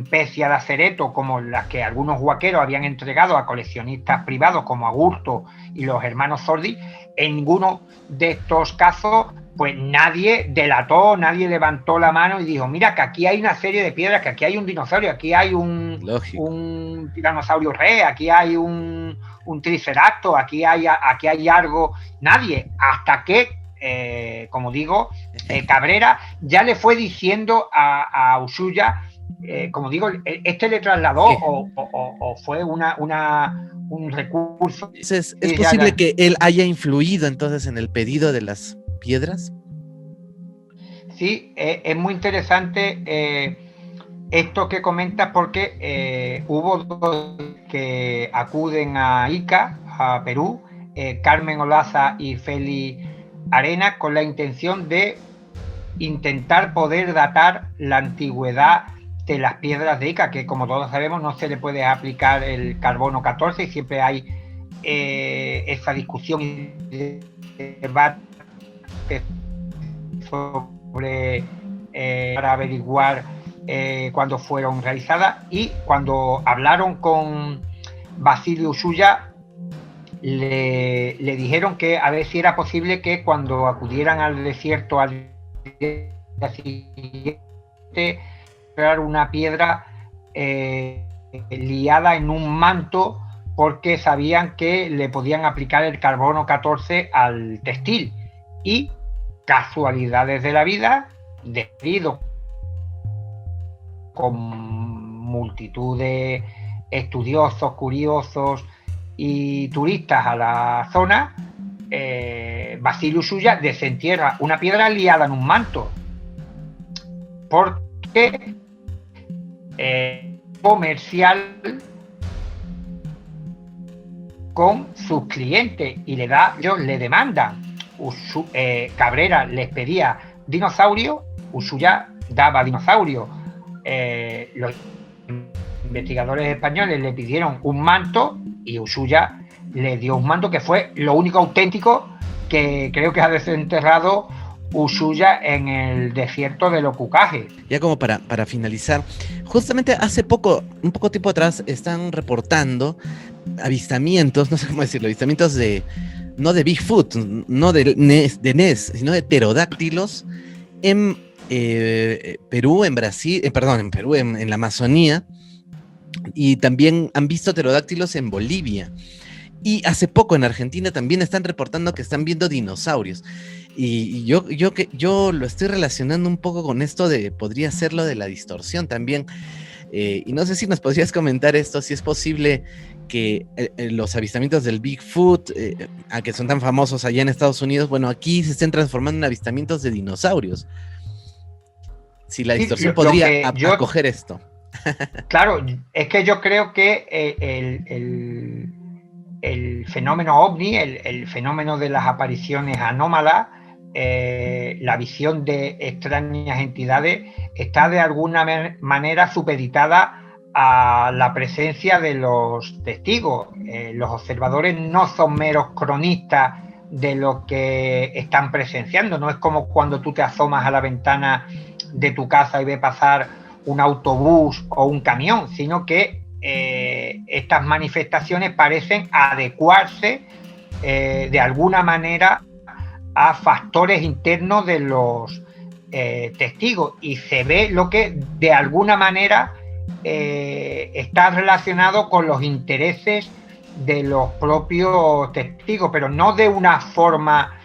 Pecia de Acereto como las que algunos huaqueros habían entregado a coleccionistas privados como Agurto y los hermanos Sordi, en ninguno de estos casos pues nadie delató, nadie levantó la mano y dijo, mira, que aquí hay una serie de piedras, que aquí hay un dinosaurio, aquí hay un tiranosaurio rex, aquí hay un triceratops, aquí hay algo. Nadie, hasta que, como digo, Cabrera ya le fue diciendo a Usulla, como digo, le trasladó o fue un recurso. ¿Es posible que él haya influido entonces en el pedido de las piedras? Sí, es muy interesante esto que comentas, porque hubo dos que acuden a Ica, a Perú, Carmen Olaza y Félix Arenas, con la intención de intentar poder datar la antigüedad de las piedras de Ica, que como todos sabemos no se le puede aplicar el carbono 14 y siempre hay esa discusión y debate sobre para averiguar cuándo fueron realizadas. Y cuando hablaron con Basilio Usulla, le dijeron que a ver si era posible que cuando acudieran al desierto al día siguiente, una piedra liada en un manto, porque sabían que le podían aplicar el carbono 14 al textil. Y casualidades de la vida, debido con multitud de estudiosos, curiosos y turistas a la zona, Basilio Usulla desentierra una piedra liada en un manto, porque comercial con sus clientes, y ellos le demandan. Cabrera les pedía dinosaurio, Usulla daba dinosaurio. Los investigadores españoles le pidieron un manto y Usulla le dio un manto que fue lo único auténtico que creo que ha desenterrado Usulla en el desierto de los Cucajes. Ya como para finalizar, justamente hace poco, un poco tiempo atrás, están reportando avistamientos, no sé cómo decirlo, avistamientos no de Bigfoot, no de Ness, sino de pterodáctilos en Perú, en Brasil, en Perú, en la Amazonía, y también han visto pterodáctilos en Bolivia. Y hace poco en Argentina también están reportando que están viendo dinosaurios. Y yo lo estoy relacionando un poco con esto de, podría ser lo de la distorsión también. Y no sé si nos podrías comentar esto, si es posible que los avistamientos del Bigfoot, a que son tan famosos allá en Estados Unidos, bueno, aquí se estén transformando en avistamientos de dinosaurios. Si la distorsión podría acoger esto. Claro, es que yo creo que el fenómeno ovni, el fenómeno de las apariciones anómalas, la visión de extrañas entidades, está de alguna manera supeditada a la presencia de los testigos. Los observadores no son meros cronistas de lo que están presenciando. No es como cuando tú te asomas a la ventana de tu casa y ves pasar un autobús o un camión, sino que estas manifestaciones parecen adecuarse de alguna manera a factores internos de los testigos, y se ve lo que de alguna manera está relacionado con los intereses de los propios testigos, pero no de una forma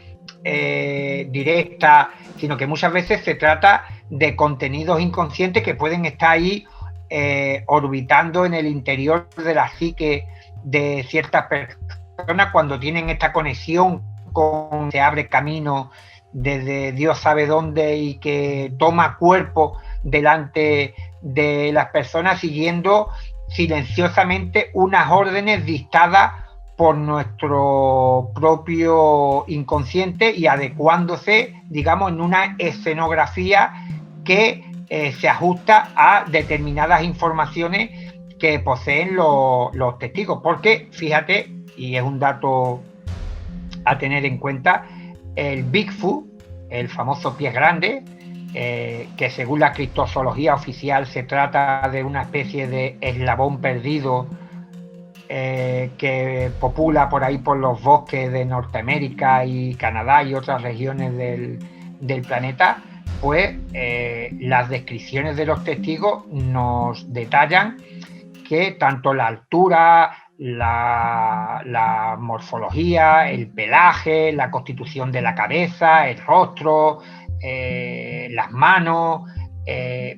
directa, sino que muchas veces se trata de contenidos inconscientes que pueden estar ahí orbitando en el interior de la psique de ciertas personas cuando tienen esta conexión con, se abre camino desde Dios sabe dónde y que toma cuerpo delante de las personas, siguiendo silenciosamente unas órdenes dictadas por nuestro propio inconsciente y adecuándose, digamos, en una escenografía que se ajusta a determinadas informaciones que poseen los testigos. Porque, fíjate, y es un dato a tener en cuenta, el Bigfoot, el famoso pie grande, que según la criptozoología oficial se trata de una especie de eslabón perdido que popula por ahí por los bosques de Norteamérica y Canadá y otras regiones del planeta, pues las descripciones de los testigos nos detallan que tanto la altura, la morfología, el pelaje, la constitución de la cabeza, el rostro, las manos,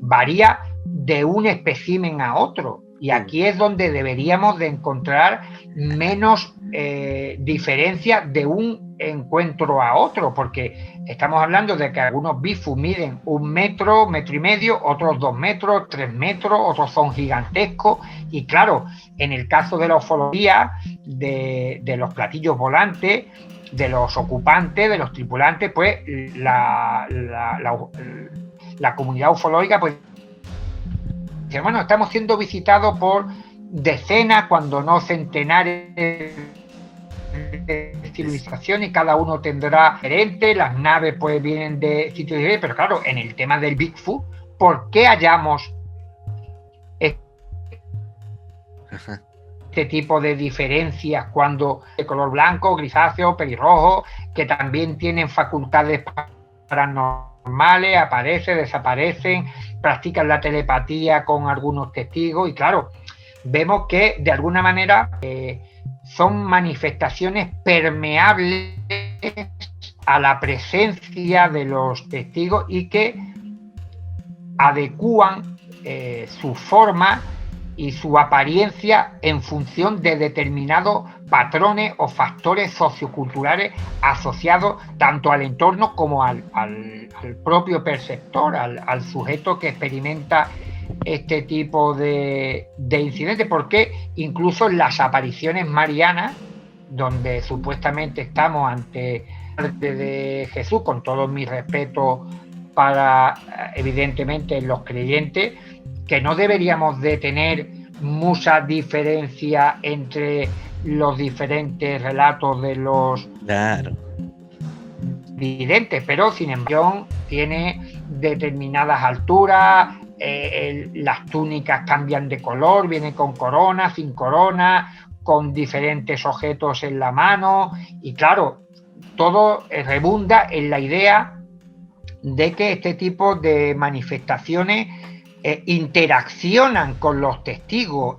varía de un espécimen a otro. Y aquí es donde deberíamos de encontrar menos diferencia de un encuentro a otro, porque estamos hablando de que algunos bifus miden 1 metro, metro y medio, otros 2 metros, 3 metros, otros son gigantescos, y claro, en el caso de la ufología, de los platillos volantes, de los ocupantes, de los tripulantes, pues la comunidad ufológica, pues, dice, bueno, estamos siendo visitados por decenas, cuando no centenares de civilizaciones, y cada uno tendrá diferente, las naves pues vienen de sitios diferentes, pero claro, en el tema del Bigfoot, ¿por qué hallamos este tipo de diferencias cuando de color blanco, grisáceo, pelirrojo, que también tienen facultades paranormales, aparecen, desaparecen, practican la telepatía con algunos testigos? Y claro, vemos que de alguna manera son manifestaciones permeables a la presencia de los testigos y que adecúan su forma y su apariencia en función de determinados patrones o factores socioculturales asociados tanto al entorno como al propio perceptor, al sujeto que experimenta este tipo de incidentes, porque incluso las apariciones marianas, donde supuestamente estamos ante de Jesús, con todo mi respeto para evidentemente los creyentes, que no deberíamos de tener mucha diferencia entre los diferentes relatos de los videntes, pero sin embargo tiene determinadas alturas, las túnicas cambian de color, vienen con corona, sin corona, con diferentes objetos en la mano, y claro, todo rebunda en la idea de que este tipo de manifestaciones interaccionan con los testigos,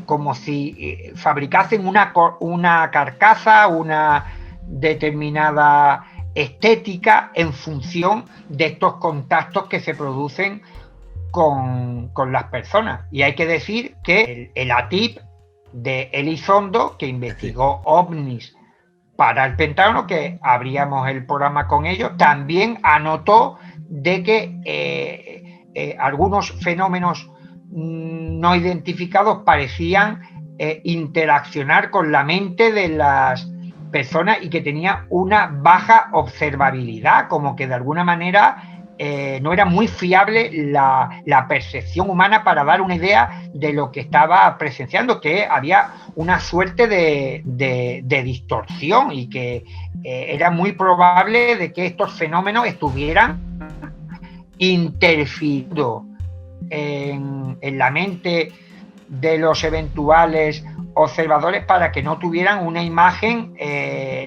como si fabricasen una carcasa, una determinada estética en función de estos contactos que se producen con las personas. Y hay que decir que el ATIP de Elizondo, que investigó ovnis para el Pentágono, que abríamos el programa con ellos, también anotó de que algunos fenómenos no identificados parecían interaccionar con la mente de las personas y que tenía una baja observabilidad, como que de alguna manera no era muy fiable la percepción humana para dar una idea de lo que estaba presenciando, que había una suerte de distorsión y que era muy probable de que estos fenómenos estuvieran interfiriendo en la mente de los eventuales observadores para que no tuvieran una imagen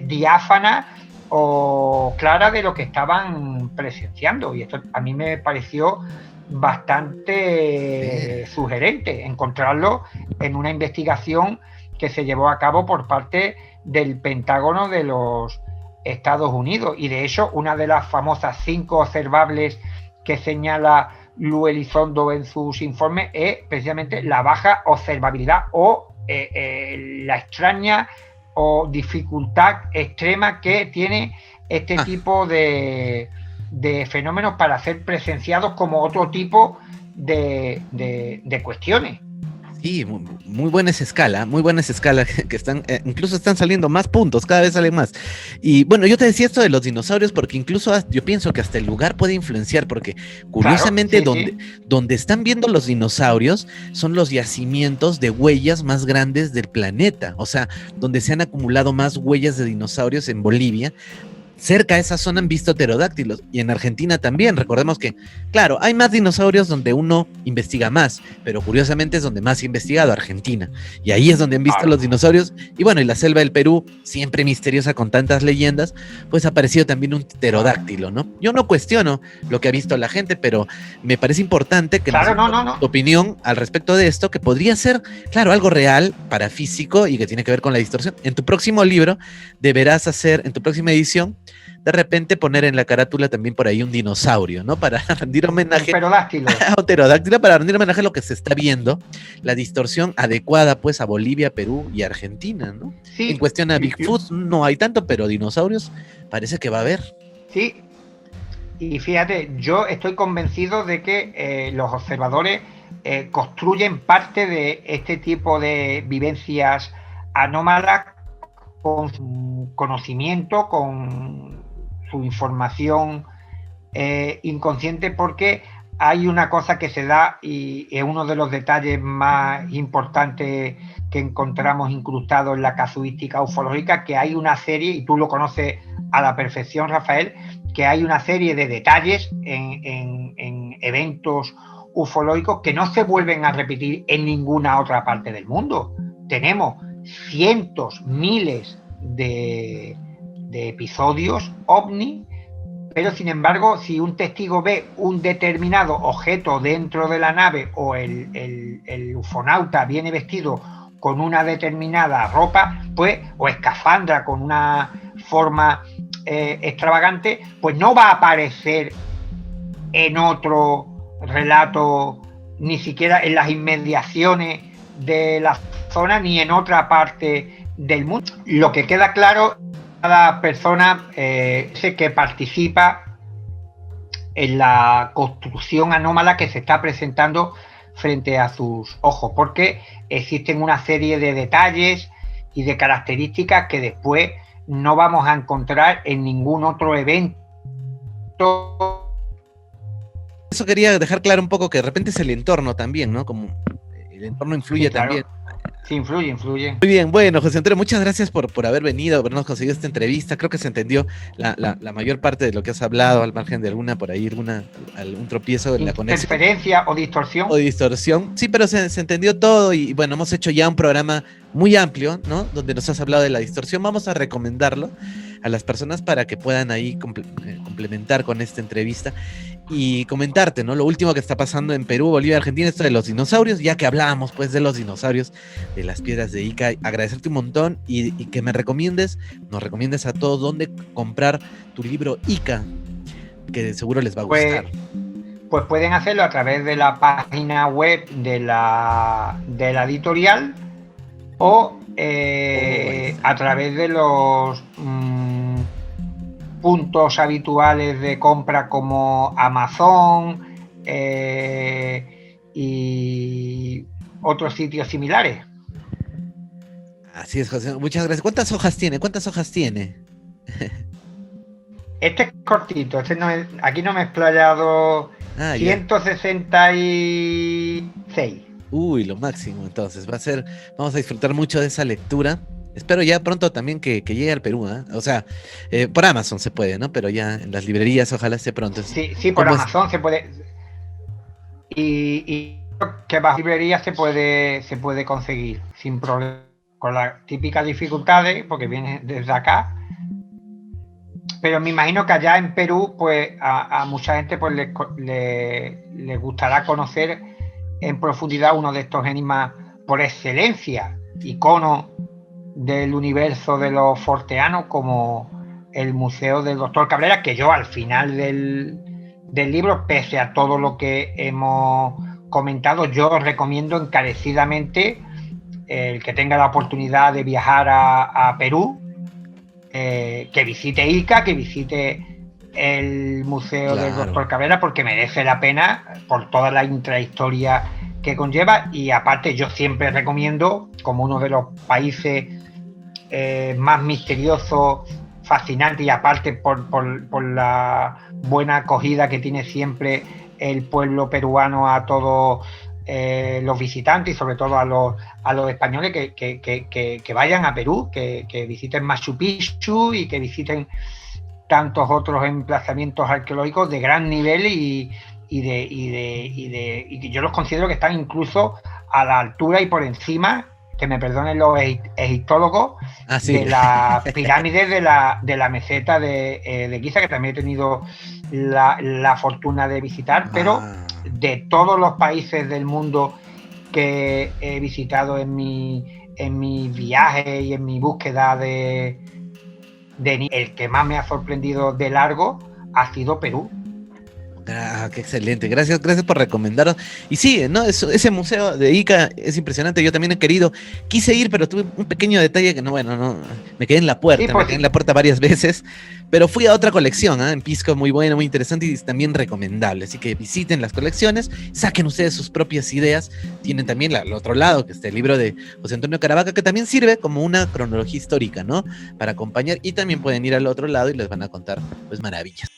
diáfana o clara de lo que estaban presenciando. Y esto a mí me pareció bastante sugerente encontrarlo en una investigación que se llevó a cabo por parte del Pentágono de los Estados Unidos. Y de hecho, una de las famosas 5 observables que señala Lu Elizondo en sus informes es precisamente la baja observabilidad o la extraña o dificultad extrema que tiene este tipo de fenómenos para ser presenciados como otro tipo de cuestiones. Sí, muy buena esa escala que están, incluso están saliendo más puntos, cada vez salen más. Y bueno, yo te decía esto de los dinosaurios porque incluso yo pienso que hasta el lugar puede influenciar, porque curiosamente claro, sí, donde están viendo los dinosaurios son los yacimientos de huellas más grandes del planeta, o sea, donde se han acumulado más huellas de dinosaurios en Bolivia. Cerca de esa zona han visto pterodáctilos, y en Argentina también. Recordemos que, claro, hay más dinosaurios donde uno investiga más, pero curiosamente es donde más se ha investigado, Argentina. Y ahí es donde han visto los dinosaurios. Y bueno, y la selva del Perú, siempre misteriosa con tantas leyendas, pues ha aparecido también un pterodáctilo, ¿no? Yo no cuestiono lo que ha visto la gente, pero me parece importante que tu opinión al respecto de esto, que podría ser, claro, algo real, parafísico y que tiene que ver con la distorsión. En tu próximo libro deberás hacer, en tu próxima edición, de repente poner en la carátula también por ahí un dinosaurio, ¿no? Para rendir homenaje. Un pterodáctilo. Un pterodáctilo, para rendir homenaje a lo que se está viendo, la distorsión adecuada pues a Bolivia, Perú y Argentina, ¿no? Sí, En cuestión a Bigfoot no hay tanto, pero dinosaurios parece que va a haber. sí, y fíjate, yo estoy convencido de que los observadores construyen parte de este tipo de vivencias anómalas con su conocimiento, con su información inconsciente, porque hay una cosa que se da y es uno de los detalles más importantes que encontramos incrustados en la casuística ufológica, que hay una serie, y tú lo conoces a la perfección, Rafael, que hay una serie de detalles en eventos ufológicos que no se vuelven a repetir en ninguna otra parte del mundo. Tenemos cientos, miles de episodios ovni, pero sin embargo, si un testigo ve un determinado objeto dentro de la nave o el ufonauta viene vestido con una determinada ropa, pues, o escafandra con una forma extravagante, pues no va a aparecer en otro relato, ni siquiera en las inmediaciones de la zona, ni en otra parte del mundo. Lo que queda claro, cada persona que participa en la construcción anómala que se está presentando frente a sus ojos, porque existen una serie de detalles y de características que después no vamos a encontrar en ningún otro evento. Eso quería dejar claro un poco, que de repente es el entorno también, ¿no? Como el entorno influye, sí, claro, también. Sí, influye. Muy bien, bueno, José Antonio, muchas gracias por haber venido, habernos conseguido esta entrevista. Creo que se entendió la mayor parte de lo que has hablado, al margen de alguna por ahí, algún tropiezo en la conexión. Interferencia o distorsión. O distorsión, sí, pero se entendió todo y bueno, hemos hecho ya un programa muy amplio, ¿no? Donde nos has hablado de la distorsión. Vamos a recomendarlo a las personas para que puedan ahí complementar con esta entrevista y comentarte, ¿no? Lo último que está pasando en Perú, Bolivia, Argentina, esto de los dinosaurios, ya que hablábamos pues de los dinosaurios, de las piedras de Ica. Agradecerte un montón y que nos recomiendes a todos dónde comprar tu libro Ica, que seguro les va a gustar. Pues pueden hacerlo a través de la página web de la editorial o a través de los puntos habituales de compra como Amazon y otros sitios similares. Así es, José. Muchas gracias. ¿Cuántas hojas tiene? Este es cortito. Aquí no me he explayado. 166. Uy, lo máximo. Entonces vamos a disfrutar mucho de esa lectura. Espero ya pronto también que llegue al Perú, ¿eh? O sea, por Amazon se puede, ¿no? Pero ya en las librerías ojalá esté pronto. Sí, por Amazon se puede. Y que bajo librerías se puede conseguir sin problema, con las típicas dificultades, porque viene desde acá. Pero me imagino que allá en Perú, pues a mucha gente pues le gustará conocer en profundidad uno de estos enigmas por excelencia, icono del universo de los forteanos, como el Museo del Doctor Cabrera, que yo al final del libro, pese a todo lo que hemos comentado, yo recomiendo encarecidamente el que tenga la oportunidad de viajar a Perú, que visite Ica, que visite el Museo del Doctor Cabrera, porque merece la pena por toda la intrahistoria que conlleva. Y aparte yo siempre recomiendo, como uno de los países más misteriosos, fascinantes, y aparte por la buena acogida que tiene siempre el pueblo peruano a todos los visitantes y sobre todo a los españoles que vayan a Perú, que visiten Machu Picchu y que visiten tantos otros emplazamientos arqueológicos de gran nivel y que yo los considero que están incluso a la altura y por encima, que me perdonen los egiptólogos, de las pirámides de la meseta de Giza, que también he tenido la fortuna de visitar, pero de todos los países del mundo que he visitado en mi viaje y en mi búsqueda de el que más me ha sorprendido de largo ha sido Perú. Qué excelente, gracias por recomendarnos. Y sí, ¿no? Ese museo de Ica es impresionante, yo también quise ir, pero tuve un pequeño detalle que no, me quedé en la puerta, Sí, me quedé en la puerta varias veces, pero fui a otra colección, en Pisco, muy buena, muy interesante y también recomendable, así que visiten las colecciones, saquen ustedes sus propias ideas, tienen también el otro lado, que es el libro de José Antonio Caravaca, que también sirve como una cronología histórica, ¿no? Para acompañar, y también pueden ir al otro lado y les van a contar, pues, maravillas.